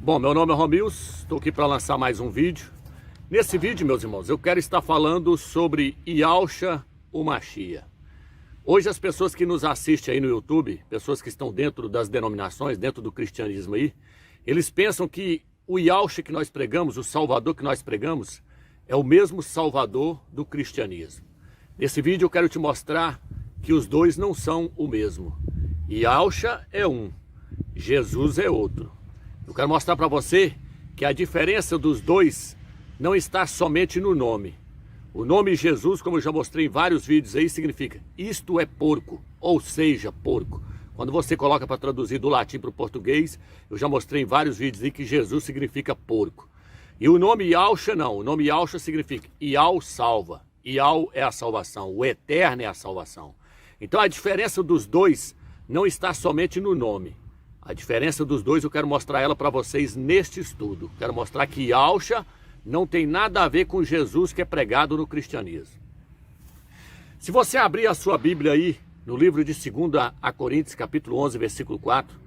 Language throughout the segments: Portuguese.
Bom, meu nome é Romilson, estou aqui para lançar mais um vídeo. Nesse vídeo, meus irmãos, eu quero estar falando sobre Yahushua o Mashiach. Hoje as pessoas que nos assistem aí no YouTube, pessoas que estão dentro das denominações, dentro do cristianismo aí, eles pensam que o Yahushua que nós pregamos, o Salvador que nós pregamos, é o mesmo Salvador do cristianismo. Nesse vídeo eu quero te mostrar que os dois não são o mesmo. Yahushua é um, Jesus é outro. Eu quero mostrar para você que a diferença dos dois não está somente no nome. O nome Jesus, como eu já mostrei em vários vídeos aí, significa isto é porco, ou seja, porco. Quando você coloca para traduzir do latim para o português, eu já mostrei em vários vídeos aí que Jesus significa porco. E o nome Yahushua não, o nome Yahushua significa Yahu salva, Yahu é a salvação, o eterno é a salvação. Então a diferença dos dois não está somente no nome. A diferença dos dois eu quero mostrar ela para vocês neste estudo. Quero mostrar que Yahushua não tem nada a ver com Jesus que é pregado no cristianismo. Se você abrir a sua Bíblia aí, no livro de 2 a Coríntios, capítulo 11, versículo 4,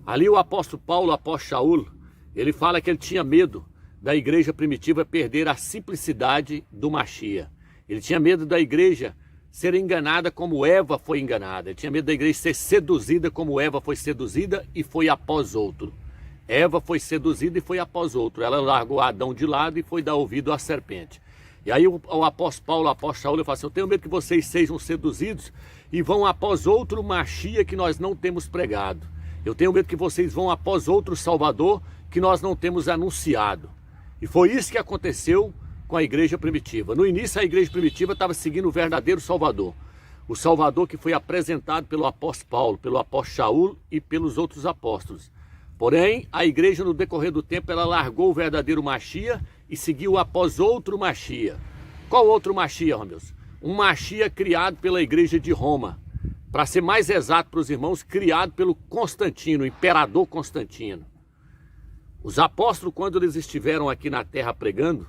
ali o apóstolo Paulo, o apóstolo Shaul, ele fala que ele tinha medo da igreja primitiva perder a simplicidade do Mashiach. Ele tinha medo da igreja ser enganada como Eva foi enganada. Ele tinha medo da igreja ser seduzida como Eva foi seduzida e foi após outro. Eva foi seduzida e foi após outro. Ela largou Adão de lado e foi dar ouvido à serpente. E aí o apóstolo Paulo, o apóstolo Shaul, ele fala assim: eu tenho medo que vocês sejam seduzidos e vão após outro Mashiach que nós não temos pregado. Eu tenho medo que vocês vão após outro Salvador que nós não temos anunciado. E foi isso que aconteceu com a igreja primitiva. No início a igreja primitiva estava seguindo o verdadeiro Salvador. O Salvador que foi apresentado pelo apóstolo Paulo, pelo apóstolo Shaul e pelos outros apóstolos. Porém, a igreja no decorrer do tempo ela largou o verdadeiro Mashiach e seguiu após outro Mashiach. Qual outro Mashiach, Romilson? Um Mashiach criado pela igreja de Roma. Para ser mais exato para os irmãos, criado pelo Constantino, o imperador Constantino. Os apóstolos, quando eles estiveram aqui na terra pregando,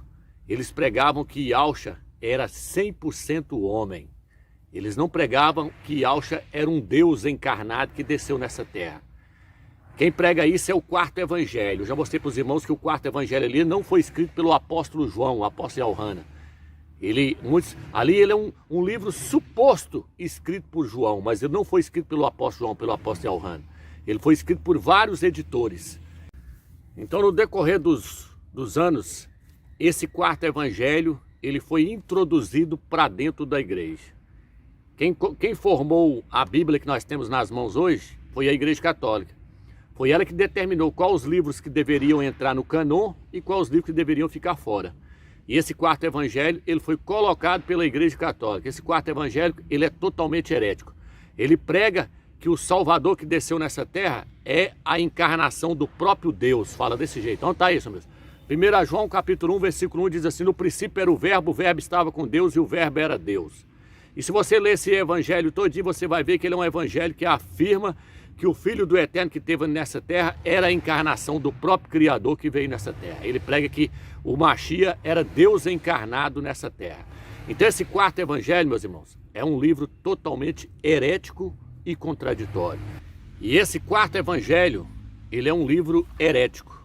eles pregavam que Yahushua era 100% homem. Eles não pregavam que Yahushua era um Deus encarnado que desceu nessa terra. Quem prega isso é o quarto evangelho. Eu já mostrei para os irmãos que o quarto evangelho ali não foi escrito pelo apóstolo João, o apóstolo Yohana. Ali ele é um livro suposto escrito por João, mas ele não foi escrito pelo apóstolo João, pelo apóstolo Yohana. Ele foi escrito por vários editores. Então, no decorrer dos anos, esse quarto evangelho ele foi introduzido para dentro da igreja. Quem formou a Bíblia que nós temos nas mãos hoje foi a Igreja Católica. Foi ela que determinou quais os livros que deveriam entrar no canon e quais os livros que deveriam ficar fora. E esse quarto evangelho ele foi colocado pela Igreja Católica. Esse quarto evangelho ele é totalmente herético. Ele prega que o Salvador que desceu nessa terra é a encarnação do próprio Deus. Fala desse jeito. Então tá isso mesmo. 1 João capítulo 1, versículo 1 diz assim: no princípio era o verbo estava com Deus e o verbo era Deus. E se você ler esse evangelho todinho, você vai ver que ele é um evangelho que afirma que o Filho do Eterno que esteve nessa terra era a encarnação do próprio Criador que veio nessa terra. Ele prega que o Mashiach era Deus encarnado nessa terra. Então esse quarto evangelho, meus irmãos, é um livro totalmente herético e contraditório. E esse quarto evangelho, ele é um livro herético.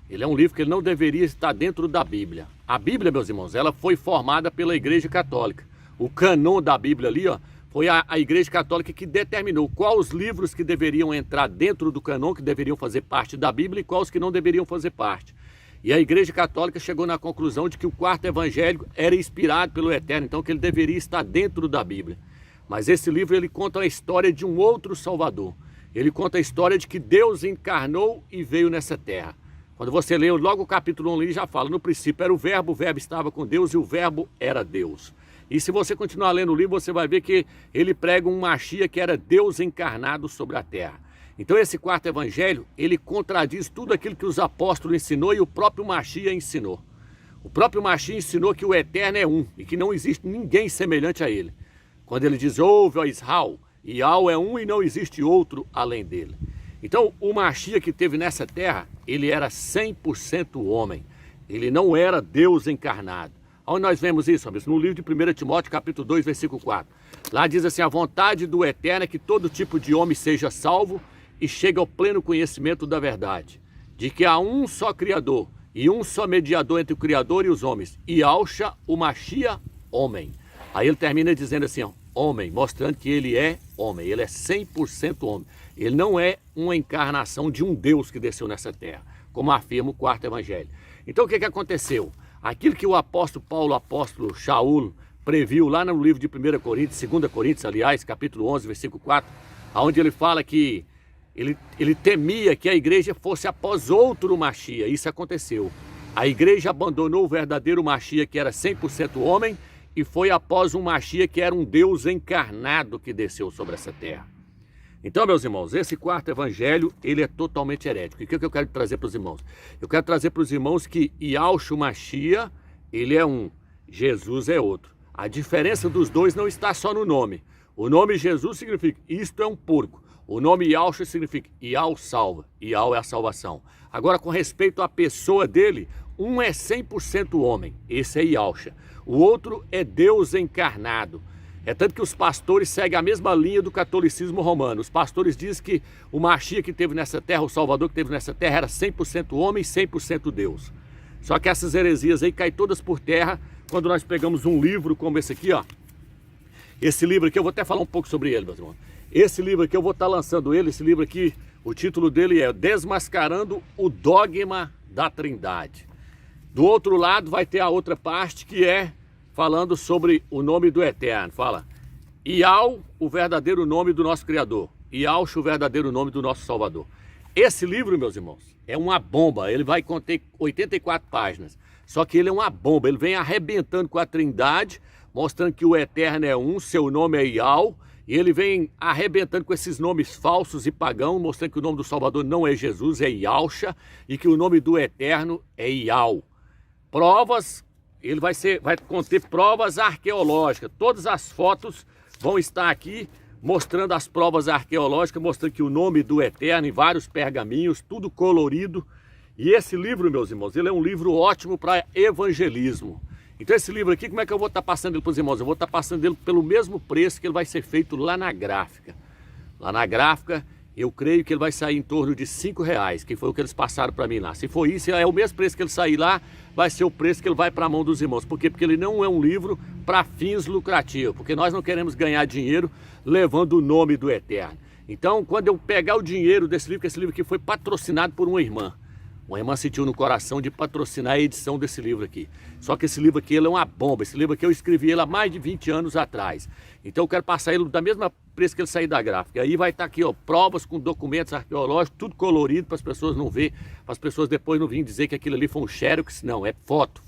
Ele é um livro que ele não deveria estar dentro da Bíblia. A Bíblia, meus irmãos, ela foi formada pela Igreja Católica. O canon da Bíblia ali, ó, foi a Igreja Católica que determinou quais os livros que deveriam entrar dentro do canon, que deveriam fazer parte da Bíblia, e quais que não deveriam fazer parte. E a Igreja Católica chegou na conclusão de que o quarto evangelho era inspirado pelo Eterno, então que ele deveria estar dentro da Bíblia. Mas esse livro ele conta a história de um outro Salvador. Ele conta a história de que Deus encarnou e veio nessa terra. Quando você lê logo o capítulo 1 ali, já fala: no princípio era o verbo estava com Deus e o verbo era Deus. E se você continuar lendo o livro, você vai ver que ele prega um Mashiach que era Deus encarnado sobre a terra. Então esse quarto evangelho, ele contradiz tudo aquilo que os apóstolos ensinou e o próprio Mashiach ensinou. O próprio Mashiach ensinou que o Eterno é um e que não existe ninguém semelhante a ele. Quando ele diz: ouve, ó Israel, Yahu é um e não existe outro além dele. Então o Mashiach que teve nessa terra, ele era 100% homem. Ele não era Deus encarnado. Onde nós vemos isso, amigos? No livro de 1 Timóteo, capítulo 2, versículo 4. Lá diz assim: a vontade do Eterno é que todo tipo de homem seja salvo e chegue ao pleno conhecimento da verdade. de que há um só Criador e um só mediador entre o Criador e os homens, Yahushua o Machia, homem. Aí ele termina dizendo assim, ó, homem, mostrando que ele é homem, ele é 100% homem. Ele não é uma encarnação de um Deus que desceu nessa terra, como afirma o quarto evangelho. Então o que aconteceu? Aquilo que o apóstolo Paulo, o apóstolo Shaul, previu lá no livro de 1 Coríntios, 2 Coríntios, aliás, capítulo 11, versículo 4, onde ele fala que ele temia que a igreja fosse após outro Machia. Isso aconteceu. A igreja abandonou o verdadeiro Machia, que era 100% homem, e foi após um Machia que era um Deus encarnado que desceu sobre essa terra. Então, meus irmãos, esse quarto evangelho, ele é totalmente herético. E o que eu quero trazer para os irmãos? Eu quero trazer para os irmãos que Yahushua Machia, ele é um, Jesus é outro. A diferença dos dois não está só no nome. O nome Jesus significa, isto é um porco. O nome Yahushua significa, Yahu salva, Yahu é a salvação. Agora, com respeito à pessoa dele, um é 100% homem, esse é Yahushua. O outro é Deus encarnado. É tanto que os pastores seguem a mesma linha do catolicismo romano. Os pastores dizem que o Machia que teve nessa terra, o Salvador que teve nessa terra, era 100% homem e 100% Deus. Só que essas heresias aí caem todas por terra quando nós pegamos um livro como esse aqui, ó. Esse livro aqui, eu vou até falar um pouco sobre ele, meus irmãos. Esse livro aqui, eu vou estar lançando ele, esse livro aqui, o título dele é Desmascarando o Dogma da Trindade. Do outro lado vai ter a outra parte que é falando sobre o nome do Eterno. Fala, Yahu, o verdadeiro nome do nosso Criador. Yahushua, o verdadeiro nome do nosso Salvador. Esse livro, meus irmãos, é uma bomba. Ele vai conter 84 páginas. Só que ele é uma bomba. Ele vem arrebentando com a Trindade, mostrando que o Eterno é um, seu nome é Yahu. E ele vem arrebentando com esses nomes falsos e pagãos, mostrando que o nome do Salvador não é Jesus, é Yahushua, e que o nome do Eterno é Yahu. Provas, ele vai conter provas arqueológicas. Todas as fotos vão estar aqui mostrando as provas arqueológicas, mostrando que o nome do Eterno em vários pergaminhos, tudo colorido. E esse livro, meus irmãos, ele é um livro ótimo para evangelismo. Então esse livro aqui, como é que eu vou estar passando ele para os irmãos? Eu vou estar passando ele pelo mesmo preço que ele vai ser feito lá na gráfica. Lá na gráfica, eu creio que ele vai sair em torno de R$5, que foi o que eles passaram para mim lá. Se for isso, é o mesmo preço que ele sair lá, vai ser o preço que ele vai para a mão dos irmãos. Por quê? Porque ele não é um livro para fins lucrativos, porque nós não queremos ganhar dinheiro levando o nome do Eterno. Então, quando eu pegar o dinheiro desse livro, que esse livro aqui foi patrocinado por uma irmã sentiu no coração de patrocinar a edição desse livro aqui. Só que esse livro aqui, ele é uma bomba. Esse livro aqui eu escrevi ele há mais de 20 anos atrás. Então eu quero passar ele da mesma preço que ele sair da gráfica. Aí vai estar aqui, ó, provas com documentos arqueológicos, tudo colorido para as pessoas não ver, para as pessoas depois não virem dizer que aquilo ali foi um xerox. Não, é foto.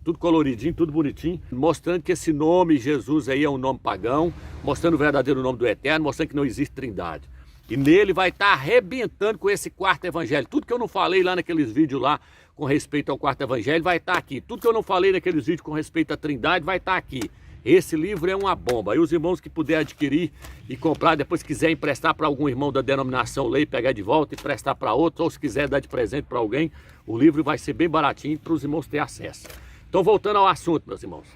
Tudo coloridinho, tudo bonitinho, mostrando que esse nome Jesus aí é um nome pagão, mostrando o verdadeiro nome do Eterno, mostrando que não existe trindade. E nele vai estar arrebentando com esse quarto evangelho. Tudo que eu não falei lá naqueles vídeos lá com respeito ao quarto evangelho vai estar aqui. Tudo que eu não falei naqueles vídeos com respeito à trindade vai estar aqui. Esse livro é uma bomba. E os irmãos que puderem adquirir e comprar, depois quiser emprestar para algum irmão da denominação lei, pegar de volta e prestar para outro, ou se quiser dar de presente para alguém, o livro vai ser bem baratinho para os irmãos terem acesso. Então, voltando ao assunto, meus irmãos.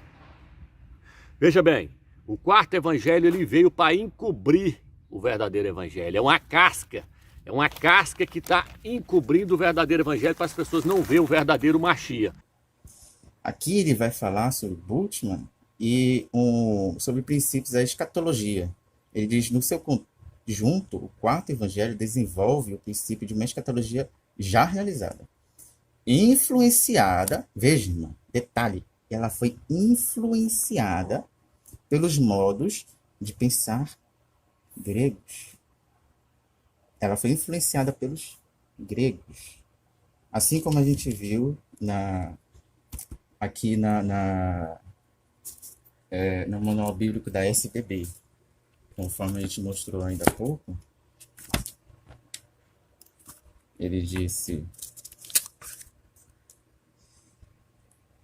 Veja bem, o quarto evangelho ele veio para encobrir o verdadeiro evangelho. É uma casca que está encobrindo o verdadeiro evangelho para as pessoas não verem o verdadeiro Machia. Aqui ele vai falar sobre Bultmann e sobre princípios da escatologia. Ele diz, no seu conjunto, o quarto evangelho desenvolve o princípio de uma escatologia já realizada. Influenciada, veja, irmã, detalhe, ela foi influenciada pelos modos de pensar gregos. Ela foi influenciada pelos gregos. Assim como a gente viu aqui no manual bíblico da SBB. Conforme a gente mostrou ainda há pouco, ele disse: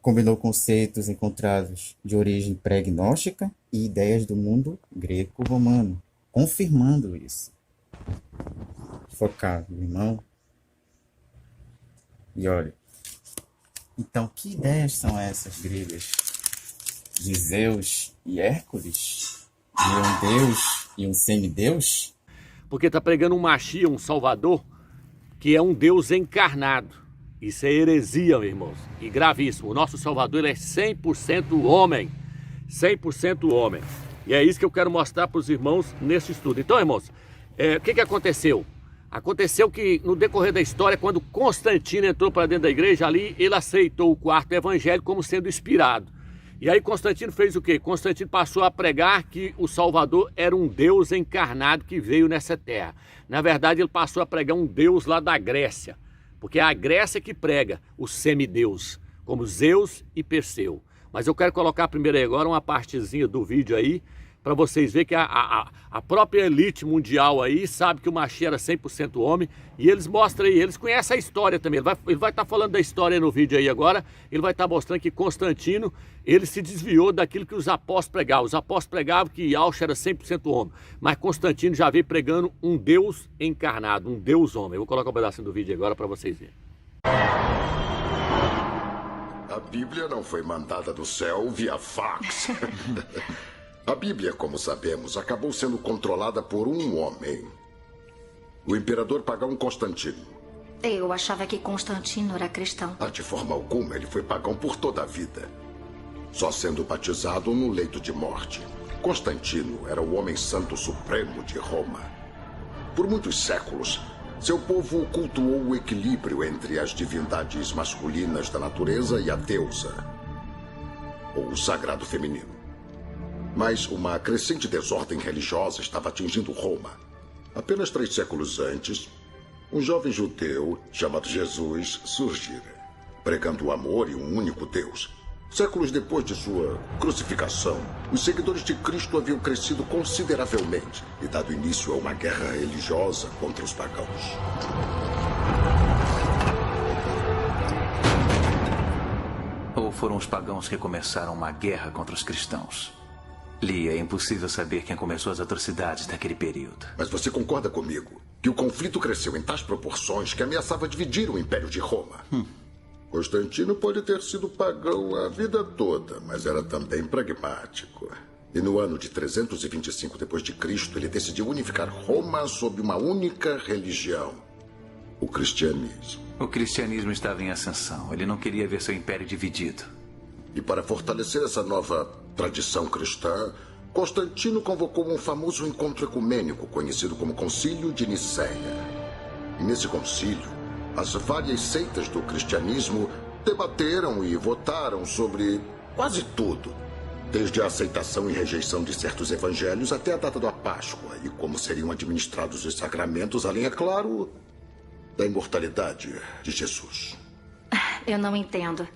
combinou conceitos encontrados de origem pré-gnóstica e ideias do mundo greco-romano, confirmando isso. Focado, irmão. E olha, então que ideias são essas gregas? De Zeus e Hércules? De um deus e um semideus? Porque está pregando um Machia, um Salvador, que é um Deus encarnado. Isso é heresia, meus irmãos, e gravíssimo. O nosso Salvador ele é 100% homem, 100% homem. E é isso que eu quero mostrar para os irmãos nesse estudo. Então, irmãos, o que aconteceu? Aconteceu que no decorrer da história, quando Constantino entrou para dentro da igreja ali, ele aceitou o quarto evangelho como sendo inspirado. E aí Constantino fez o quê? Constantino passou a pregar que o Salvador era um Deus encarnado que veio nessa terra. Na verdade, ele passou a pregar um Deus lá da Grécia, porque é a Grécia que prega os semideus, como Zeus e Perseu. Mas eu quero colocar primeiro aí agora uma partezinha do vídeo aí, para vocês verem que a própria elite mundial aí sabe que o Mashiach era 100% homem, e eles mostram aí, eles conhecem a história também. Ele vai estar falando da história aí no vídeo aí agora, ele vai estar mostrando que Constantino, ele se desviou daquilo que os apóstolos pregavam. Os apóstolos pregavam que Yahshua era 100% homem, mas Constantino já veio pregando um Deus encarnado, um Deus homem. Eu vou colocar um pedacinho do vídeo agora para vocês verem. A Bíblia não foi mandada do céu via fax. A Bíblia, como sabemos, acabou sendo controlada por um homem. O imperador pagão Constantino. Eu achava que Constantino era cristão. De forma alguma, ele foi pagão por toda a vida. Só sendo batizado no leito de morte. Constantino era o homem santo supremo de Roma. Por muitos séculos, seu povo cultuou o equilíbrio entre as divindades masculinas da natureza e a deusa, ou o sagrado feminino. Mas uma crescente desordem religiosa estava atingindo Roma. Apenas 3 séculos antes, um jovem judeu chamado Jesus surgira, pregando o amor e um único Deus. Séculos depois de sua crucificação, os seguidores de Cristo haviam crescido consideravelmente e dado início a uma guerra religiosa contra os pagãos. Ou foram os pagãos que começaram uma guerra contra os cristãos? Lee, é impossível saber quem começou as atrocidades daquele período. Mas você concorda comigo que o conflito cresceu em tais proporções que ameaçava dividir o Império de Roma? Constantino pode ter sido pagão a vida toda, mas era também pragmático. E no ano de 325 d.C., ele decidiu unificar Roma sob uma única religião, o cristianismo. O cristianismo estava em ascensão. Ele não queria ver seu império dividido. E para fortalecer essa nova tradição cristã, Constantino convocou um famoso encontro ecumênico conhecido como Concílio de Nicéia. E nesse concílio, as várias seitas do cristianismo debateram e votaram sobre quase tudo, desde a aceitação e rejeição de certos evangelhos até a data da Páscoa e como seriam administrados os sacramentos, além, é claro, da imortalidade de Jesus. Eu não entendo.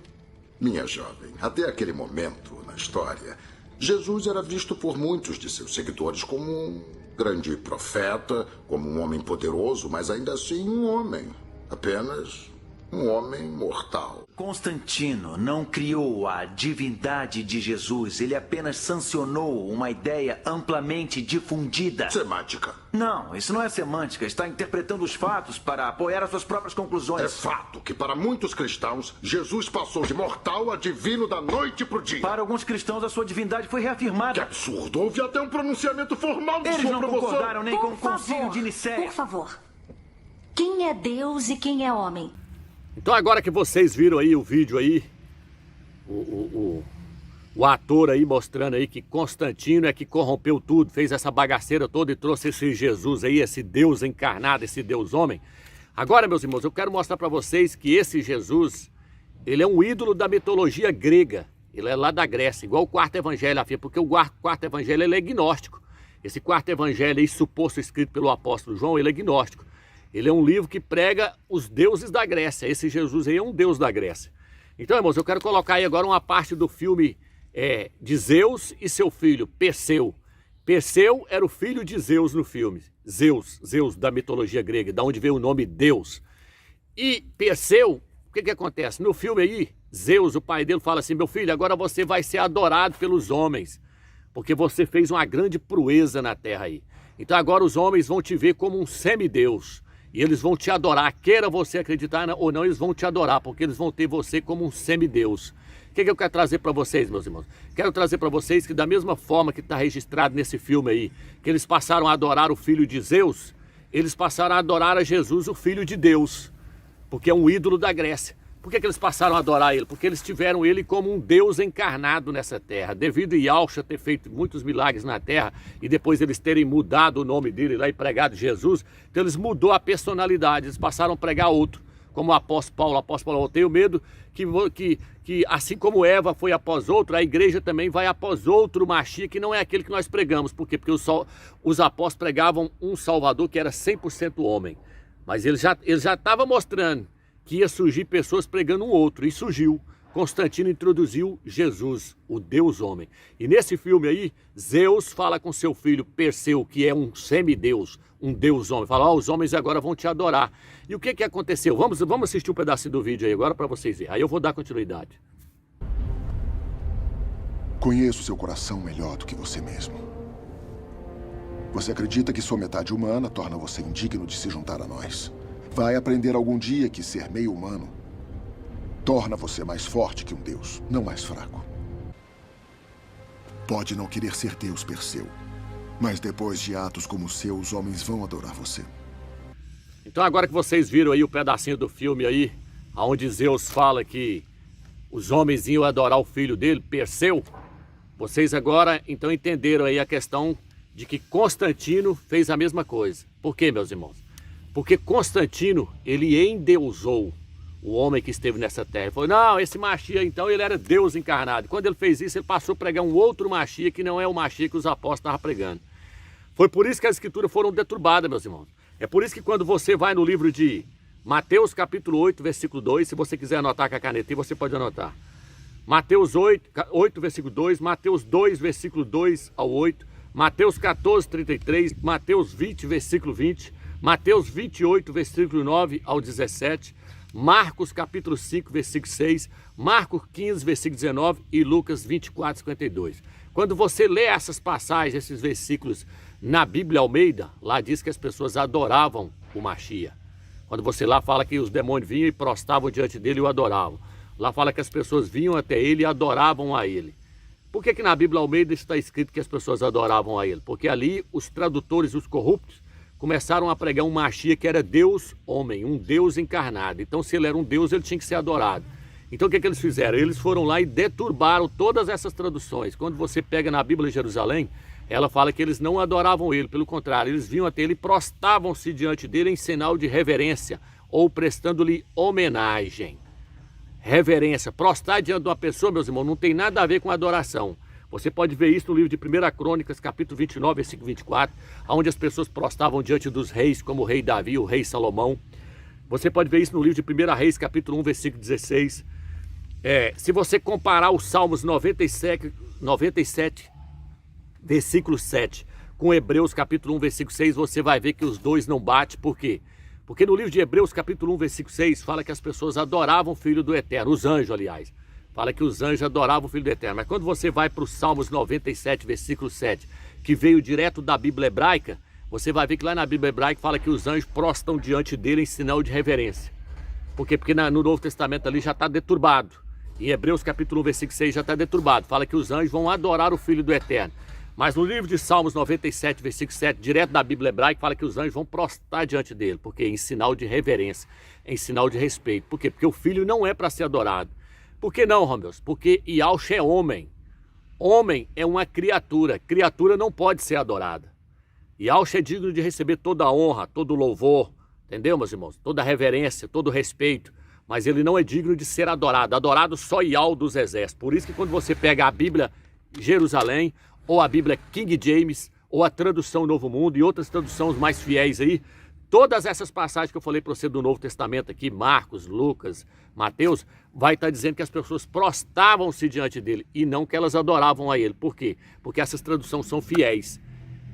Minha jovem, até aquele momento na história, Jesus era visto por muitos de seus seguidores como um grande profeta, como um homem poderoso, mas ainda assim um homem. Apenas um homem mortal. Constantino não criou a divindade de Jesus. Ele apenas sancionou uma ideia amplamente difundida. Semântica. Não, isso não é semântica. Está interpretando os fatos para apoiar as suas próprias conclusões. É fato que para muitos cristãos, Jesus passou de mortal a divino da noite pro dia. Para alguns cristãos, a sua divindade foi Que reafirmada. absurdo! Houve até um pronunciamento formal de Eles sua não aprovação. concordaram nem com o Por concílio favor, de Nicéia. por favor. Quem é Deus e quem é homem? Então agora que vocês viram aí o vídeo aí, o ator aí mostrando aí que Constantino é que corrompeu tudo, fez essa bagaceira toda e trouxe esse Jesus aí, esse Deus encarnado, esse Deus homem. Agora, meus irmãos, eu quero mostrar para vocês que esse Jesus, ele é um ídolo da mitologia grega. Ele é lá da Grécia, igual o quarto evangelho afirma, porque o quarto evangelho ele é gnóstico. Esse quarto evangelho aí, suposto escrito pelo apóstolo João, ele é gnóstico. Ele é um livro que prega os deuses da Grécia. Esse Jesus aí é um deus da Grécia. Então, irmãos, eu quero colocar aí agora uma parte do filme de Zeus e seu filho, Perseu. Perseu era o filho de Zeus no filme. Zeus da mitologia grega, da onde veio o nome Deus. E Perseu, o que acontece? No filme aí, Zeus, o pai dele, fala assim: meu filho, agora você vai ser adorado pelos homens, porque você fez uma grande proeza na terra aí. Então agora os homens vão te ver como um semideus. E eles vão te adorar, queira você acreditar ou não, eles vão te adorar, porque eles vão ter você como um semideus. O que eu quero trazer para vocês, meus irmãos? Quero trazer para vocês que da mesma forma que está registrado nesse filme aí, que eles passaram a adorar o filho de Zeus, eles passaram a adorar a Jesus, o Filho de Deus, porque é um ídolo da Grécia. Por que eles passaram a adorar ele? Porque eles tiveram ele como um Deus encarnado nessa terra. Devido a Yahshua ter feito muitos milagres na terra e depois eles terem mudado o nome dele lá e pregado Jesus, então eles mudou a personalidade, eles passaram a pregar outro. Como o apóstolo Paulo, eu tenho medo que assim como Eva foi após outro, a igreja também vai após outro Mashiach, que não é aquele que nós pregamos. Por quê? Porque os apóstolos pregavam um Salvador que era 100% homem. Mas ele já estava mostrando que ia surgir pessoas pregando um outro, e surgiu. Constantino introduziu Jesus, o Deus homem. E nesse filme aí, Zeus fala com seu filho Perseu, que é um semideus, um Deus homem. Fala, os homens agora vão te adorar. E o que aconteceu? Vamos assistir um pedacinho do vídeo aí agora para vocês verem. Aí eu vou dar continuidade. Conheço seu coração melhor do que você mesmo. Você acredita que sua metade humana torna você indigno de se juntar a nós. Vai aprender algum dia que ser meio humano torna você mais forte que um deus, não mais fraco. Pode não querer ser Deus, Perseu, mas depois de atos como o seu, os homens vão adorar você. Então agora que vocês viram aí o pedacinho do filme aí, onde Zeus fala que os homens iam adorar o filho dele, Perseu, vocês agora então entenderam aí a questão de que Constantino fez a mesma coisa. Por quê, meus irmãos? Porque Constantino, ele endeusou o homem que esteve nessa terra. Ele falou, não, esse Mashiach, então, ele era Deus encarnado. Quando ele fez isso, ele passou a pregar um outro Mashiach, que não é o Mashiach que os apóstolos estavam pregando. Foi por isso que as escrituras foram deturbadas, meus irmãos. É por isso que quando você vai no livro de Mateus, capítulo 8, versículo 2, se você quiser anotar com a caneta, você pode anotar. Mateus 8, versículo 2, Mateus 2, versículo 2 ao 8, Mateus 14, 33, Mateus 20, versículo 20, Mateus 28, versículo 9 ao 17, Marcos capítulo 5, versículo 6, Marcos 15, versículo 19 e Lucas 24, 52. Quando você lê essas passagens, esses versículos na Bíblia Almeida, lá diz que as pessoas adoravam o Mashiach. Quando você lá fala que os demônios vinham e prostravam diante dele e o adoravam. Lá fala que as pessoas vinham até ele e adoravam a ele. Por que na Bíblia Almeida está escrito que as pessoas adoravam a ele? Porque ali os tradutores, os corruptos, começaram a pregar um Mashiach que era Deus homem, um Deus encarnado. Então se ele era um Deus, ele tinha que ser adorado. Então o que eles fizeram? Eles foram lá e deturbaram todas essas traduções. Quando você pega na Bíblia de Jerusalém, ela fala que eles não adoravam ele, pelo contrário, eles vinham até ele e prostravam-se diante dele em sinal de reverência, ou prestando-lhe homenagem. Reverência, prostrar diante de uma pessoa, meus irmãos, não tem nada a ver com adoração. Você pode ver isso no livro de 1 Crônicas, capítulo 29, versículo 24, onde as pessoas prostravam diante dos reis, como o rei Davi, o rei Salomão. Você pode ver isso no livro de 1 Reis, capítulo 1, versículo 16. Se você comparar os Salmos 97, versículo 7, com Hebreus, capítulo 1, versículo 6, você vai ver que os dois não batem. Por quê? Porque no livro de Hebreus, capítulo 1, versículo 6, fala que as pessoas adoravam o Filho do Eterno, os anjos, aliás. Fala que os anjos adoravam o Filho do Eterno. Mas quando você vai para os Salmos 97, versículo 7, que veio direto da Bíblia hebraica, você vai ver que lá na Bíblia hebraica fala que os anjos prostram diante dele em sinal de reverência. Por quê? Porque no Novo Testamento ali já está deturbado. Em Hebreus, capítulo 1, versículo 6, já está deturbado. Fala que os anjos vão adorar o Filho do Eterno. Mas no livro de Salmos 97, versículo 7, direto da Bíblia hebraica, fala que os anjos vão prostrar diante dele. Por quê? Em sinal de reverência, em sinal de respeito. Por quê? Porque o Filho não é para ser adorado. Por que não, Romeus? Porque Yahshua é homem. Homem é uma criatura. Criatura não pode ser adorada. Yahshua é digno de receber toda a honra, todo o louvor. Entendeu, meus irmãos? Toda a reverência, todo o respeito. Mas ele não é digno de ser adorado. Adorado só Yahweh dos exércitos. Por isso que quando você pega a Bíblia Jerusalém, ou a Bíblia King James, ou a tradução Novo Mundo e outras traduções mais fiéis aí, todas essas passagens que eu falei para você do Novo Testamento aqui, Marcos, Lucas, Mateus, vai estar dizendo que as pessoas prostravam-se diante dele e não que elas adoravam a ele. Por quê? Porque essas traduções são fiéis.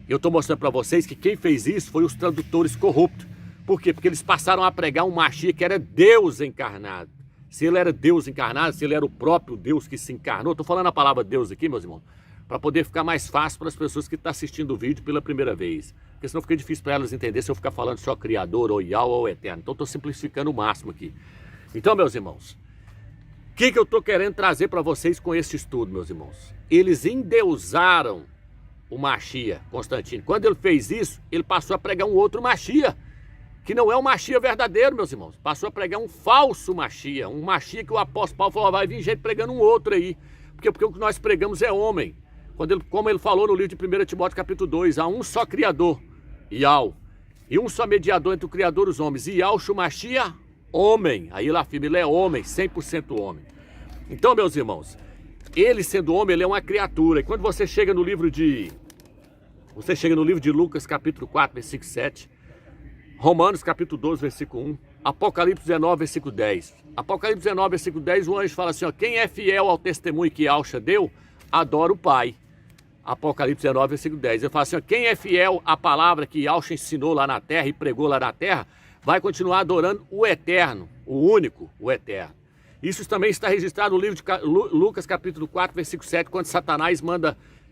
Eu estou mostrando para vocês que quem fez isso foi os tradutores corruptos. Por quê? Porque eles passaram a pregar um Mashiach que era Deus encarnado. Se ele era Deus encarnado, se ele era o próprio Deus que se encarnou, estou falando a palavra Deus aqui, meus irmãos, para poder ficar mais fácil para as pessoas que estão assistindo o vídeo pela primeira vez. Porque senão fica difícil para elas entender se eu ficar falando só Criador, ou Yahweh, ou Eterno. Então estou simplificando o máximo aqui. Então, meus irmãos, o que eu estou querendo trazer para vocês com esse estudo, meus irmãos? Eles endeusaram o Machia, Constantino. Quando ele fez isso, ele passou a pregar um outro Machia, que não é o Machia verdadeiro, meus irmãos. Passou a pregar um falso Machia, um Machia que o apóstolo Paulo falou, vai vir gente pregando um outro aí. Porque o que nós pregamos é homem. Como ele falou no livro de 1 Timóteo capítulo 2, há um só Criador, Yahweh, e um só mediador entre o Criador e os homens, Yahshua Machia, homem. Aí ele afirma, ele é homem, 100% homem. Então, meus irmãos, ele sendo homem, ele é uma criatura. E quando você chega no livro de Lucas capítulo 4, versículo 7, Romanos capítulo 12, versículo 1, Apocalipse 19, versículo 10. Apocalipse 19, versículo 10, o anjo fala assim, ó, quem é fiel ao testemunho que Yahshua deu, adora o Pai. Apocalipse 19, versículo 10. Ele fala assim, ó, quem é fiel à palavra que Yahshua ensinou lá na terra e pregou lá na terra, vai continuar adorando o eterno, o único, o eterno. Isso também está registrado no livro de Lucas capítulo 4, versículo 7, quando Satanás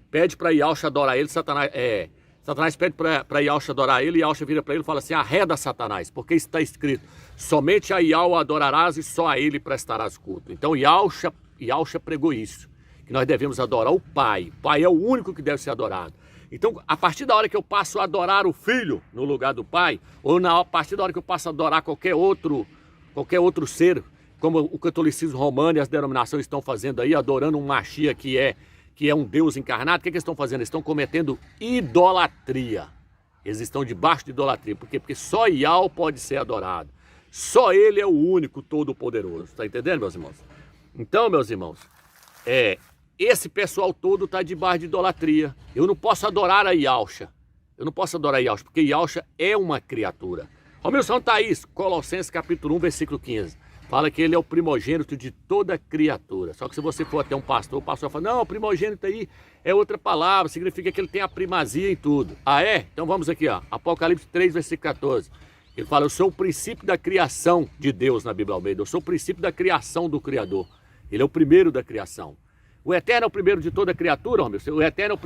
pede para Yahshua adorar ele, Satanás pede para Yahshua adorar ele, e Yahshua vira para ele e fala assim, arreda Satanás, porque está escrito, somente a Yahweh adorarás e só a ele prestarás culto. Então Yahshua pregou isso, que nós devemos adorar o Pai. O Pai é o único que deve ser adorado. Então, a partir da hora que eu passo a adorar o Filho no lugar do Pai, ou a partir da hora que eu passo a adorar qualquer outro ser, como o catolicismo romano e as denominações estão fazendo aí, adorando um Machia que é um Deus encarnado, o que eles estão fazendo? Eles estão cometendo idolatria. Eles estão debaixo de idolatria. Por quê? Porque só Yahweh pode ser adorado. Só Ele é o único todo-poderoso. Está entendendo, meus irmãos? Então, meus irmãos, esse pessoal todo está debaixo de idolatria. Eu não posso adorar a Yahshua. Eu não posso adorar a Yahshua, porque Yahshua é uma criatura. Romilson, tá isso. Colossenses capítulo 1, versículo 15. Fala que ele é o primogênito de toda criatura. Só que se você for até um pastor, o pastor fala, não, o primogênito aí é outra palavra, significa que ele tem a primazia em tudo. Ah, é? Então vamos aqui, ó. Apocalipse 3, versículo 14. Ele fala, eu sou o princípio da criação de Deus na Bíblia Almeida. Eu sou o princípio da criação do Criador. Ele é o primeiro da criação. O Eterno é o primeiro de toda criatura, homem? O Eterno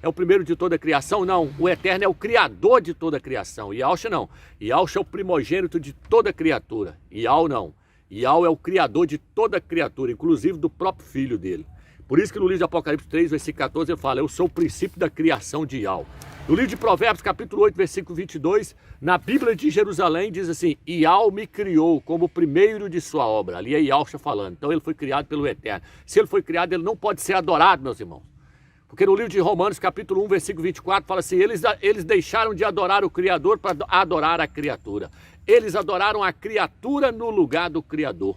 é o primeiro de toda criação? Não, o Eterno é o Criador de toda criação. Yahshua não. Yahshua é o primogênito de toda criatura. Yahweh não. Yahweh é o Criador de toda criatura, inclusive do próprio Filho dele. Por isso que no livro de Apocalipse 3, versículo 14, ele fala, eu sou o princípio da criação de Yahweh. No livro de Provérbios, capítulo 8, versículo 22, na Bíblia de Jerusalém, diz assim, Yahweh me criou como o primeiro de sua obra. Ali é Yahshua falando. Então ele foi criado pelo Eterno. Se ele foi criado, ele não pode ser adorado, meus irmãos. Porque no livro de Romanos, capítulo 1, versículo 24, fala assim, eles deixaram de adorar o Criador para adorar a criatura. Eles adoraram a criatura no lugar do Criador.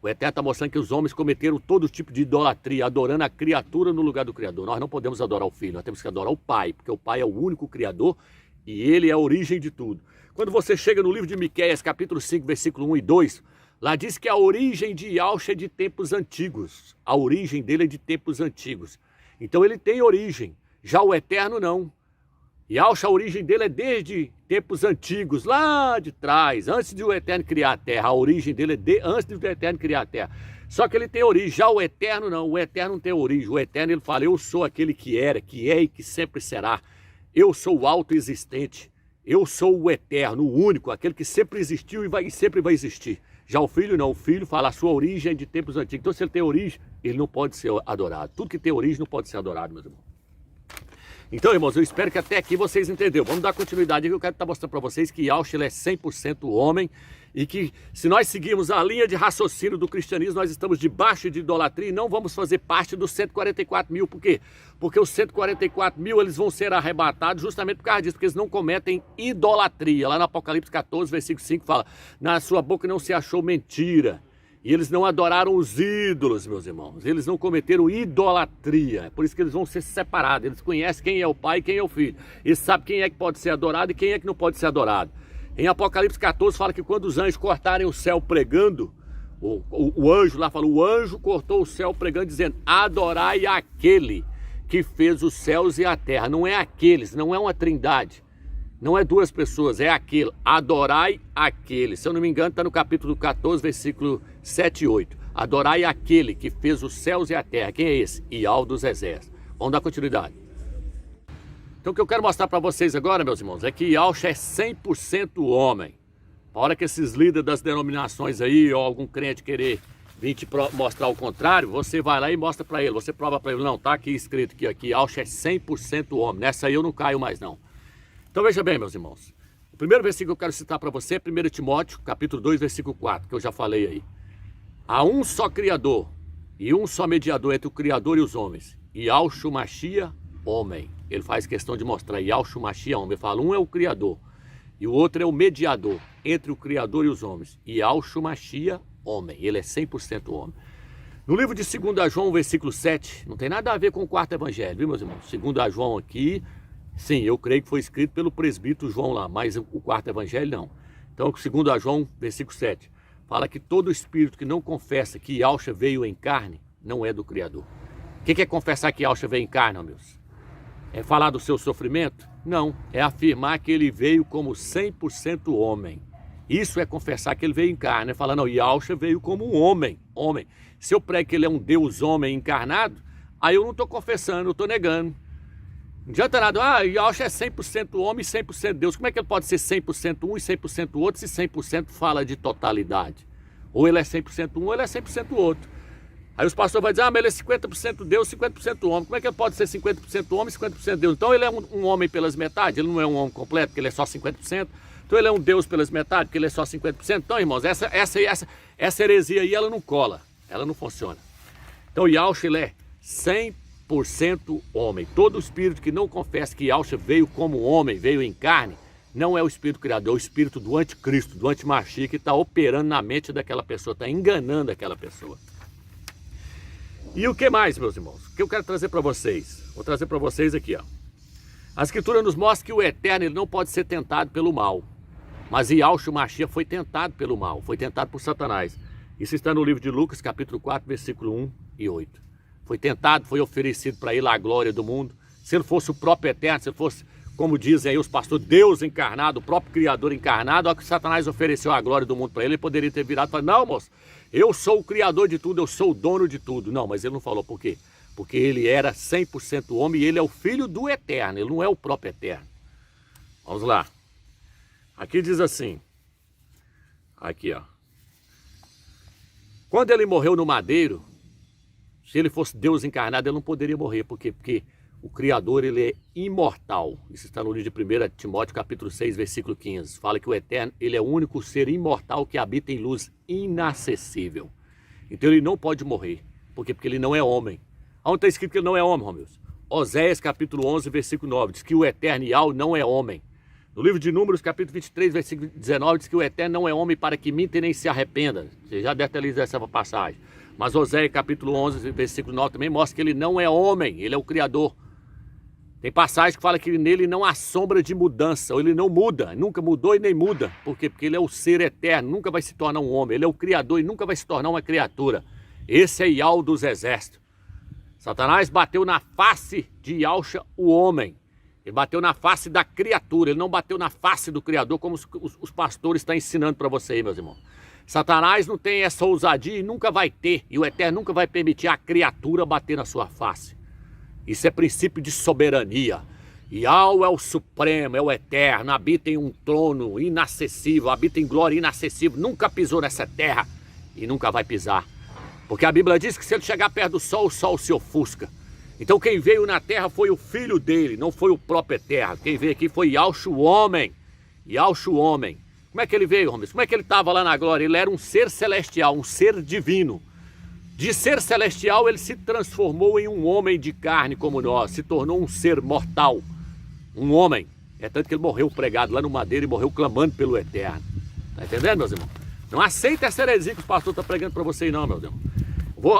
O Eterno está mostrando que os homens cometeram todo tipo de idolatria, adorando a criatura no lugar do Criador. Nós não podemos adorar o Filho, nós temos que adorar o Pai, porque o Pai é o único Criador e Ele é a origem de tudo. Quando você chega no livro de Miqueias, capítulo 5, versículo 1 e 2, lá diz que a origem de Yahshua é de tempos antigos. A origem dele é de tempos antigos. Então ele tem origem, já o Eterno não. Yahshua, a origem dele é desde tempos antigos, lá de trás, antes de o Eterno criar a terra. A origem dele é antes do Eterno criar a terra. Só que ele tem origem, já o Eterno não. O Eterno não tem origem. O Eterno, ele fala, eu sou aquele que era, que é e que sempre será. Eu sou o autoexistente. Eu sou o Eterno, o único, aquele que sempre existiu e sempre vai existir. Já o Filho não. O Filho fala, a sua origem é de tempos antigos. Então, se ele tem origem, ele não pode ser adorado. Tudo que tem origem não pode ser adorado, meus irmãos. Então, irmãos, eu espero que até aqui vocês entenderam. Vamos dar continuidade aqui. Eu quero estar mostrando para vocês que Yahshua é 100% homem e que se nós seguirmos a linha de raciocínio do cristianismo, nós estamos debaixo de idolatria e não vamos fazer parte dos 144 mil. Por quê? Porque os 144 mil eles vão ser arrebatados justamente por causa disso, porque eles não cometem idolatria. Lá no Apocalipse 14, versículo 5 fala, na sua boca não se achou mentira. E eles não adoraram os ídolos, meus irmãos. Eles não cometeram idolatria. É por isso que eles vão ser separados. Eles conhecem quem é o Pai e quem é o Filho. Eles sabem quem é que pode ser adorado e quem é que não pode ser adorado. Em Apocalipse 14 fala que quando os anjos cortarem o céu pregando, o anjo lá fala, o anjo cortou o céu pregando, dizendo, adorai aquele que fez os céus e a terra. Não é aqueles, não é uma trindade. Não é duas pessoas, é aquele. Adorai aquele. Se eu não me engano, está no capítulo 14, versículo 7 e 8. Adorai aquele que fez os céus e a terra. Quem é esse? Yahweh dos exércitos. Vamos dar continuidade. Então o que eu quero mostrar para vocês agora, meus irmãos, é que Yahshua é 100% homem. A hora que esses líderes das denominações aí, ou algum crente querer vir te mostrar o contrário, você vai lá e mostra para ele. Você prova para ele, não, tá aqui escrito que aqui Yahushua é 100% homem. Nessa aí eu não caio mais não. Então veja bem, meus irmãos. O primeiro versículo que eu quero citar para você é 1 Timóteo, capítulo 2, versículo 4, que eu já falei aí. Há um só Criador e um só mediador entre o Criador e os homens. Yahushua Mashiach, homem. Ele faz questão de mostrar Yahushua Mashiach, homem. Ele fala, um é o Criador e o outro é o mediador entre o Criador e os homens. Yahushua Mashiach, homem. Ele é 100% homem. No livro de 2 João, versículo 7, não tem nada a ver com o quarto evangelho, viu, meus irmãos? 2 João aqui, sim, eu creio que foi escrito pelo presbítero João lá, mas o quarto evangelho não. Então, 2 João, versículo 7, fala que todo espírito que não confessa que Yahushua veio em carne, não é do Criador. O que é confessar que Yahushua veio em carne, meus? É falar do seu sofrimento? Não, é afirmar que ele veio como 100% homem. Isso é confessar que ele veio em carne, é falar, não, Yahushua veio como um homem, homem. Se eu prego que ele é um Deus homem encarnado, aí eu não estou confessando, eu estou negando. Não adianta nada, Yahushua é 100% homem e 100% Deus. Como é que ele pode ser 100% um e 100% outro se 100% fala de totalidade? Ou ele é 100% um ou ele é 100% outro. Aí os pastores vão dizer, mas ele é 50% Deus, 50% homem. Como é que ele pode ser 50% homem e 50% Deus? Então ele é um homem pelas metades, ele não é um homem completo, porque ele é só 50%. Então ele é um Deus pelas metades, porque ele é só 50%. Então, irmãos, essa heresia aí, ela não cola, ela não funciona. Então Yahushua, ele é 100% homem. Todo espírito que não confessa que Yahushua veio como homem, veio em carne, não é o espírito criador, é o espírito do anticristo, do antimachia, que está operando na mente daquela pessoa, está enganando aquela pessoa. E o que mais, meus irmãos? O que eu quero trazer para vocês? Vou trazer para vocês aqui, ó. A Escritura nos mostra que o Eterno, ele não pode ser tentado pelo mal. Mas Yahushua Mashiach foi tentado pelo mal, foi tentado por Satanás. Isso está no livro de Lucas, capítulo 4, versículo 1 e 8. Foi tentado, foi oferecido para ele a glória do mundo. Se ele fosse o próprio Eterno, se ele fosse, como dizem aí os pastores, Deus encarnado, o próprio Criador encarnado, olha que Satanás ofereceu a glória do mundo para ele, ele poderia ter virado e falar, não, moço, eu sou o Criador de tudo, eu sou o dono de tudo. Não, mas ele não falou por quê? Porque ele era 100% homem e ele é o filho do Eterno, ele não é o próprio Eterno. Vamos lá. Aqui diz assim, aqui ó, quando ele morreu no madeiro, se ele fosse Deus encarnado, ele não poderia morrer, por quê? Porque o Criador, ele é imortal. Isso está no livro de 1 Timóteo, capítulo 6, versículo 15. Fala que o Eterno, ele é o único ser imortal que habita em luz inacessível. Então ele não pode morrer. Por quê? Porque ele não é homem. Onde está escrito que ele não é homem, Romeus? Oséias, capítulo 11, versículo 9, diz que o Eterno Yahushua não é homem. No livro de Números, capítulo 23, versículo 19, diz que o Eterno não é homem para que minta e nem se arrependa. Você já deve ter lido essa passagem. Mas Oséias, capítulo 11, versículo 9, também mostra que ele não é homem, ele é o Criador. Tem passagem que fala que nele não há sombra de mudança, ou ele não muda, nunca mudou e nem muda. Por quê? Porque ele é o ser eterno, nunca vai se tornar um homem. Ele é o Criador e nunca vai se tornar uma criatura. Esse é Yahushua dos exércitos. Satanás bateu na face de Yahushua, o homem. Ele bateu na face da criatura, ele não bateu na face do Criador, como os pastores estão ensinando para você aí, meus irmãos. Satanás não tem essa ousadia e nunca vai ter, e o Eterno nunca vai permitir a criatura bater na sua face. Isso é princípio de soberania. Yahushua é o supremo, é o eterno, habita em um trono inacessível, habita em glória inacessível, nunca pisou nessa terra e nunca vai pisar. Porque a Bíblia diz que se ele chegar perto do sol, o sol se ofusca. Então quem veio na terra foi o filho dele, não foi o próprio eterno. Quem veio aqui foi Yahushua o homem. Yahushua o homem. Como é que ele veio, homens? Como é que ele estava lá na glória? Ele era um ser celestial, um ser divino. De ser celestial, ele se transformou em um homem de carne como nós, se tornou um ser mortal, um homem. É tanto que ele morreu pregado lá no madeiro e morreu clamando pelo Eterno. Tá entendendo, meus irmãos? Não aceita essa heresia que o pastor está pregando para vocês não, meus irmãos.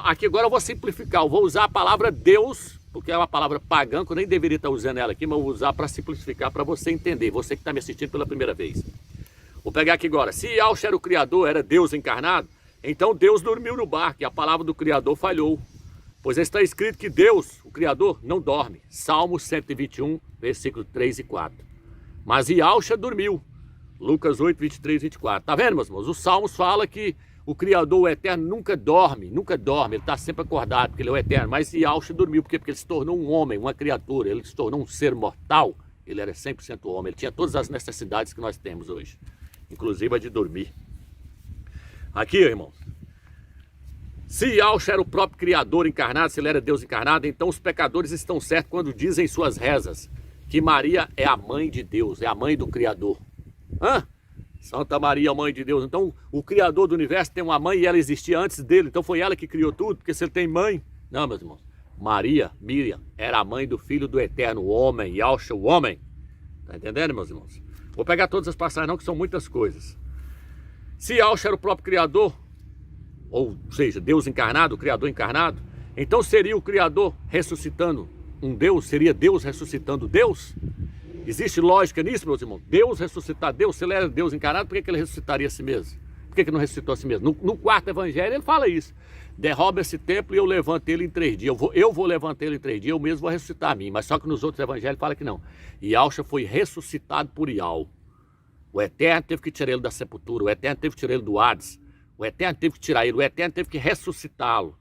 Aqui agora eu vou simplificar, eu vou usar a palavra Deus, porque é uma palavra pagã, que eu nem deveria estar usando ela aqui, mas eu vou usar para simplificar, para você entender, você que está me assistindo pela primeira vez. Vou pegar aqui agora, se Yahushua era o Criador, era Deus encarnado, então Deus dormiu no barco e a palavra do Criador falhou. Pois está escrito que Deus, o Criador, não dorme. Salmo 121, versículo 3 e 4. Mas Yahushua dormiu. Lucas 8, 23 e 24. Tá vendo, meus irmãos? Os Salmos falam que o Criador, o Eterno, nunca dorme. Nunca dorme. Ele está sempre acordado, porque ele é o Eterno. Mas Yahushua dormiu. Por quê? Porque ele se tornou um homem, uma criatura. Ele se tornou um ser mortal. Ele era 100% homem. Ele tinha todas as necessidades que nós temos hoje. Inclusive a de dormir. Aqui, irmãos, Se Yahshua era o próprio Criador encarnado, se ele era Deus encarnado, então os pecadores estão certos quando dizem em suas rezas que Maria é a mãe de Deus, é a mãe do Criador. Santa Maria, mãe de Deus. Então o Criador do universo tem uma mãe e ela existia antes dele, então foi ela que criou tudo, porque se ele tem mãe... Não, meus irmãos. Maria, Miriam, era a mãe do Filho do Eterno, o homem, Yahshua, o homem. Tá entendendo, meus irmãos? Vou pegar todas as passagens não, que são muitas coisas. Se Yahshua era o próprio Criador, ou seja, Deus encarnado, o Criador encarnado, então seria o Criador ressuscitando um Deus? Seria Deus ressuscitando Deus? Existe lógica nisso, meus irmãos? Deus ressuscitar Deus? Se ele era Deus encarnado, por que ele ressuscitaria a si mesmo? Por que não ressuscitou a si mesmo? No quarto evangelho ele fala isso. Derroba esse templo e eu levanto ele em 3 dias. Eu vou levantar ele em 3 dias, eu mesmo vou ressuscitar a mim. Mas só que nos outros evangelhos fala que não. Yahshua foi ressuscitado por Yahweh. O Eterno teve que tirar ele da sepultura. O Eterno teve que tirar ele do Hades. O Eterno teve que tirar ele. O Eterno teve que ressuscitá-lo.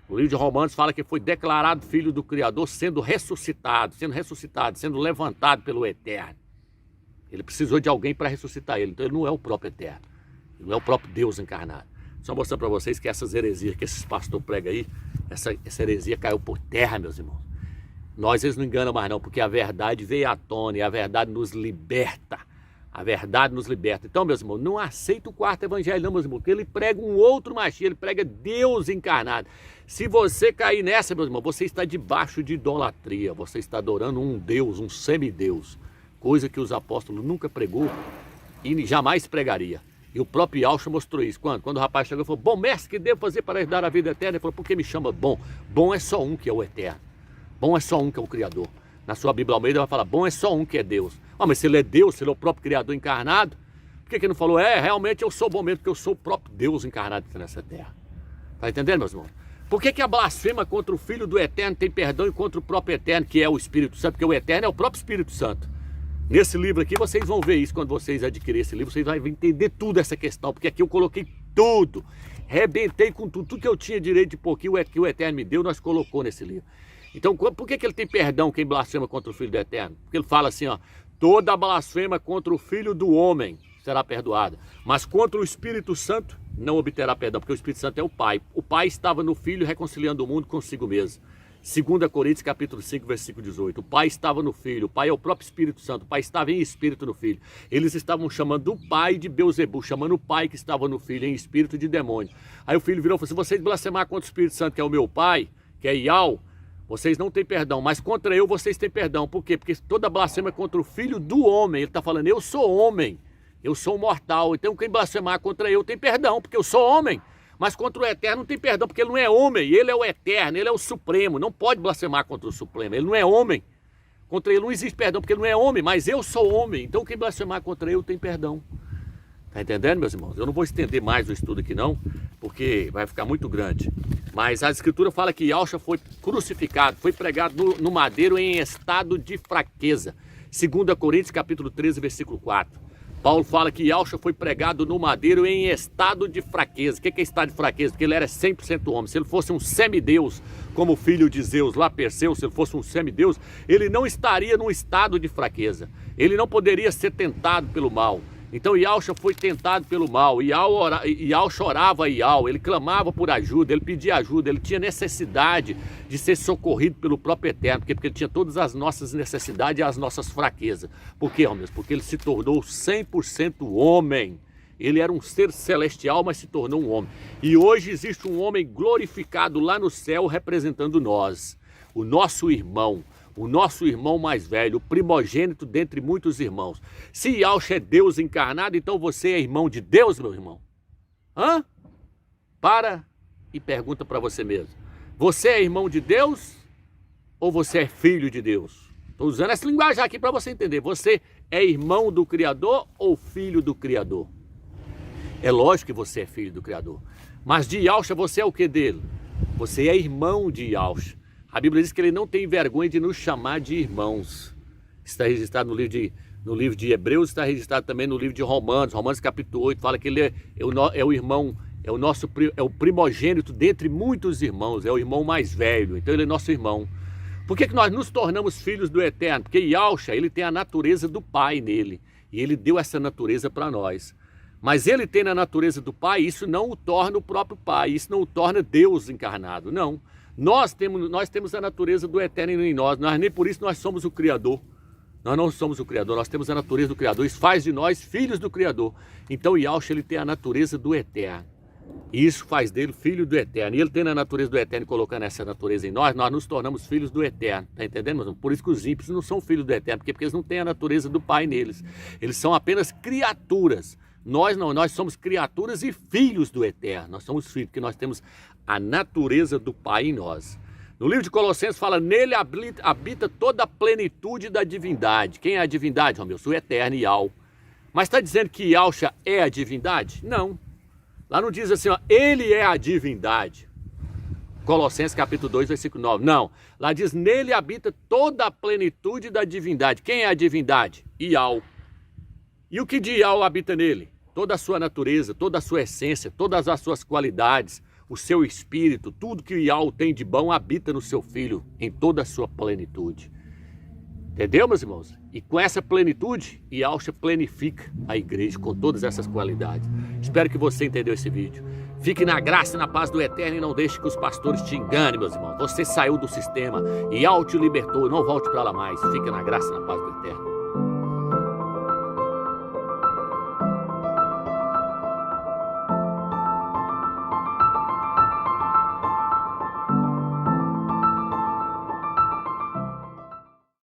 O livro de Romanos fala que foi declarado filho do Criador, sendo ressuscitado, sendo levantado pelo Eterno. Ele precisou de alguém para ressuscitar ele. Então ele não é o próprio Eterno. Ele não é o próprio Deus encarnado. Só mostrando para vocês que essas heresias que esses pastores pregam aí, essa heresia caiu por terra, meus irmãos. Eles não enganam mais não, porque a verdade veio à tona e a verdade nos liberta. A verdade nos liberta. Então, meus irmãos, não aceita o quarto evangelho não, meus irmãos, porque ele prega um outro Mashiach, ele prega Deus encarnado. Se você cair nessa, meus irmãos, você está debaixo de idolatria, você está adorando um Deus, um semideus, coisa que os apóstolos nunca pregou e jamais pregaria. E o próprio Yahshua mostrou isso. Quando o rapaz chegou e falou, bom mestre, que devo fazer para herdar a vida eterna? Ele falou, por que me chama bom? Bom é só um que é o Eterno. Bom é só um que é o Criador. Na sua Bíblia Almeida vai falar, bom é só um que é Deus. Mas se ele é Deus, se ele é o próprio Criador encarnado, por que ele não falou, realmente eu sou bom mesmo, porque eu sou o próprio Deus encarnado aqui nessa terra. Tá entendendo, meus irmãos? Por que a blasfema contra o Filho do Eterno tem perdão e contra o próprio Eterno, que é o Espírito Santo? Porque o Eterno é o próprio Espírito Santo. Nesse livro aqui, vocês vão ver isso, quando vocês adquirirem esse livro, vocês vão entender tudo essa questão, porque aqui eu coloquei tudo, rebentei com tudo que eu tinha direito de pouquinho, que o Eterno me deu, nós colocou nesse livro. Então, por que ele tem perdão, quem blasfema contra o Filho do Eterno? Porque ele fala assim, toda blasfema contra o Filho do Homem será perdoada, mas contra o Espírito Santo não obterá perdão, porque o Espírito Santo é o Pai. O Pai estava no Filho reconciliando o mundo consigo mesmo. 2 Coríntios capítulo 5, versículo 18. O Pai estava no Filho, o Pai é o próprio Espírito Santo, o Pai estava em espírito no Filho. Eles estavam chamando o Pai de Beuzebu, chamando o Pai que estava no Filho em espírito de demônio. Aí o Filho virou e falou, se vocês blasfemar contra o Espírito Santo, que é o meu Pai, que é Yahweh, vocês não têm perdão, mas contra eu vocês têm perdão. Por quê? Porque toda blasfema é contra o Filho do Homem. Ele está falando, eu sou homem, eu sou mortal, então quem blasfemar contra eu tem perdão, porque eu sou homem. Mas contra o Eterno não tem perdão, porque ele não é homem, ele é o Eterno, ele é o Supremo, não pode blasfemar contra o Supremo, ele não é homem. Contra ele não existe perdão, porque ele não é homem, mas eu sou homem, então quem blasfemar contra eu tem perdão. Tá entendendo, meus irmãos? Eu não vou estender mais o estudo aqui não, porque vai ficar muito grande. Mas a Escritura fala que Yahshua foi crucificado, foi pregado no madeiro em estado de fraqueza. 2 Coríntios capítulo 13, versículo 4. Paulo fala que Yahshua foi pregado no madeiro em estado de fraqueza. O que é estado de fraqueza? Porque ele era 100% homem. Se ele fosse um semideus, como o filho de Zeus lá, Perseu, se ele fosse um semideus, ele não estaria num estado de fraqueza. Ele não poderia ser tentado pelo mal. Então Yahshua foi tentado pelo mal. Yahshua orava a Yahweh, ele clamava por ajuda, ele pedia ajuda, ele tinha necessidade de ser socorrido pelo próprio Eterno, porque ele tinha todas as nossas necessidades e as nossas fraquezas. Por quê, homens? Porque ele se tornou 100% homem. Ele era um ser celestial, mas se tornou um homem. E hoje existe um homem glorificado lá no céu representando nós, o nosso irmão mais velho, o primogênito dentre muitos irmãos. Se Yahshua é Deus encarnado, então você é irmão de Deus, meu irmão? Para e pergunta para você mesmo. Você é irmão de Deus ou você é filho de Deus? Estou usando essa linguagem aqui para você entender. Você é irmão do Criador ou filho do Criador? É lógico que você é filho do Criador. Mas de Yahshua você é o que dele? Você é irmão de Yahshua. A Bíblia diz que ele não tem vergonha de nos chamar de irmãos. Está registrado no livro de Hebreus, está registrado também no livro de Romanos. Romanos capítulo 8 fala que ele é o irmão, é o primogênito dentre muitos irmãos, é o irmão mais velho. Então ele é nosso irmão. Por que nós nos tornamos filhos do Eterno? Porque Yahshua, ele tem a natureza do Pai nele. E ele deu essa natureza para nós. Mas ele tem na natureza do Pai, isso não o torna o próprio Pai, isso não o torna Deus encarnado, não. Nós temos a natureza do Eterno em nós, nem por isso nós somos o Criador. Nós não somos o Criador, nós temos a natureza do Criador, isso faz de nós filhos do Criador. Então Yahushua, ele tem a natureza do Eterno, e isso faz dele filho do Eterno. E ele tem a natureza do Eterno, colocando essa natureza em nós nos tornamos filhos do Eterno, tá entendendo? Por isso que os ímpios não são filhos do Eterno, porque eles não têm a natureza do Pai neles, eles são apenas criaturas. Nós não, nós somos criaturas e filhos do Eterno, nós somos filhos, porque nós temos a natureza do Pai em nós. No livro de Colossenses fala, nele habita toda a plenitude da divindade. Quem é a divindade, Romeu? O Eterno, Yahweh. Mas está dizendo que Yahushua é a divindade? Não. Lá não diz assim, ó, ele é a divindade. Colossenses capítulo 2, versículo 9. Não. Lá diz, nele habita toda a plenitude da divindade. Quem é a divindade? Yahweh. E o que de Yahweh habita nele? Toda a sua natureza, toda a sua essência, todas as suas qualidades, o seu espírito, tudo que o Yahweh tem de bom habita no seu Filho, em toda a sua plenitude. Entendeu, meus irmãos? E com essa plenitude, Yahushua plenifica a igreja com todas essas qualidades. Espero que você entendeu esse vídeo. Fique na graça e na paz do Eterno e não deixe que os pastores te enganem, meus irmãos. Você saiu do sistema, Yahushua te libertou, não volte para lá mais. Fique na graça e na paz do Eterno.